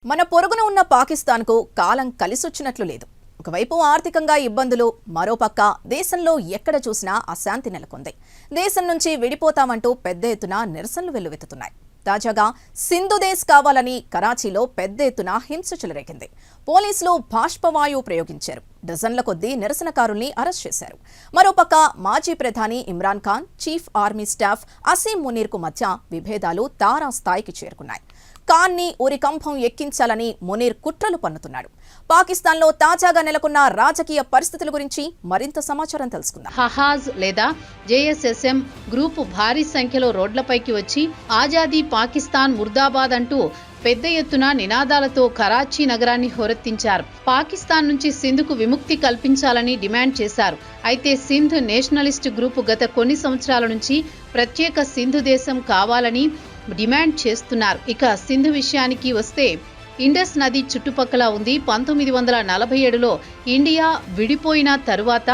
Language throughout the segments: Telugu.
మన పొరుగున ఉన్న పాకిస్తాన్కు కాలం కలిసొచ్చినట్లు లేదు. ఒకవైపు ఆర్థికంగా ఇబ్బందులు, మరోపక్క దేశంలో ఎక్కడ చూసినా అశాంతి నెలకొంది. దేశం నుంచి విడిపోతామంటూ పెద్ద ఎత్తున నిరసనలు వెల్లువెత్తుతున్నాయి. తాజాగా సింధు దేశ్ కావాలని కరాచీలో పెద్ద ఎత్తున హింస చెలరేగింది. పోలీసులు బాష్పవాయువు ప్రయోగించారు. డజన్ల కొద్దీ నిరసనకారుల్ని అరెస్ట్ చేశారు. మరోపక్క మాజీ ప్రధాని Imran Khan, chief army staff Asim మునీర్కు మధ్య విభేదాలు తారాస్థాయికి చేరుకున్నాయి. ఖాన్ని ఉరికంభం ఎక్కించాలని మునీర్ కుట్రలు పన్నుతున్నాడు. పాకిస్తాన్లో తాజాగా నెలకొన్న రాజకీయ పరిస్థితుల గురించి మరింత సమాచారం తెలుసుకుందాం. హహాజ్ లేదా జేఎస్ఎస్ఎం గ్రూపు భారీ సంఖ్యలో రోడ్లపైకి వచ్చి ఆజాదీ పాకిస్తాన్ ముర్దాబాద్ అంటూ పెద్ద ఎత్తున నినాదాలతో కరాచీ నగరాన్ని హోరెత్తించారు. పాకిస్తాన్ నుంచి సింధుకు విముక్తి కల్పించాలని డిమాండ్ చేశారు. అయితే సింధ్ నేషనలిస్ట్ గ్రూపు గత కొన్ని సంవత్సరాల నుంచి ప్రత్యేక సింధు దేశం కావాలని డిమాండ్ చేస్తున్నారు. ఇక సింధు విషయానికి వస్తే ఇండస్ నది చుట్టుపక్కల ఉంది. 1947లో ఇండియా విడిపోయిన తరువాత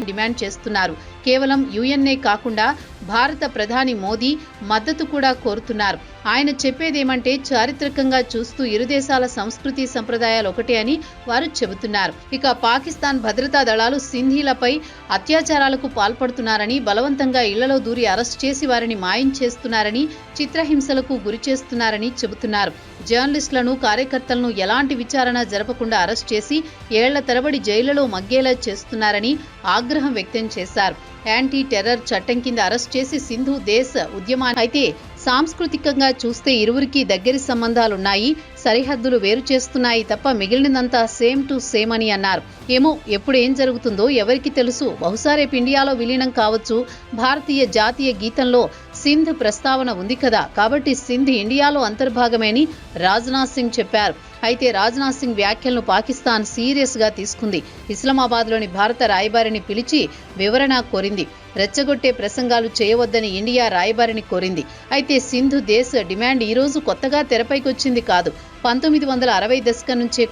డిమాండ్ చేస్తున్నారు. కేవలం యుఎన్ఏ కాకుండా భారత ప్రధాని మోదీ మద్దతు కూడా కోరుతున్నారు. ఆయన చెప్పేదేమంటే చారిత్రకంగా చూస్తూ ఇరు దేశాల సంస్కృతి సంప్రదాయాలు ఒకటే అని వారు చెబుతున్నారు. ఇక పాకిస్తాన్ భద్రతా దళాలు సింధీలపై అత్యాచారాలకు పాల్పడుతున్నారని, బలవంతంగా ఇళ్లలో దూరి అరెస్ట్ చేసి వారిని మాయం చేస్తున్నారని, చిత్రహింసలకు గురి చేస్తున్నారని చెబుతున్నారు. జర్నలిస్టులను, కార్యకర్తలను ఎలాంటి విచారణ జరపకుండా అరెస్ట్ చేసి ఏళ్ల తరబడి జైళ్లలో మగ్గేలా చేస్తున్నారని ఆగ్రహం వ్యక్తం చేశారు. యాంటీ టెర్రర్ చట్టం కింద అరెస్ట్ చేసి సింధు దేశ్ ఉద్యమాన్ని అయితే సాంస్కృతికంగా చూస్తే ఇరువురికి దగ్గరి సంబంధాలున్నాయి, సరిహద్దులు వేరు చేస్తున్నాయి తప్ప మిగిలినంతా సేమ్ టు సేమ్ అని అన్నారు. ఏమో ఎప్పుడు ఏం జరుగుతుందో ఎవరికి తెలుసు. బహుశా రేపు ఇండియాలో విలీనం కావచ్చు. భారతీయ జాతీయ గీతంలో సింధ్ ప్రస్తావన ఉంది కదా, కాబట్టి సింధ్ ఇండియాలో అంతర్భాగమే అని రాజ్నాథ్ సింగ్ చెప్పారు. అయితే రాజ్నాథ్ సింగ్ వ్యాఖ్యలను పాకిస్తాన్ సీరియస్ గా తీసుకుంది. ఇస్లామాబాద్లోని భారత రాయబారిని పిలిచి వివరణ కోరింది. రెచ్చగొట్టే ప్రసంగాలు చేయవద్దని ఇండియా రాయబారిని కోరింది. అయితే సింధు దేశ్ డిమాండ్ ఈ రోజు కొత్తగా తెరపైకొచ్చింది కాదు. 1960 దశకం నుంచే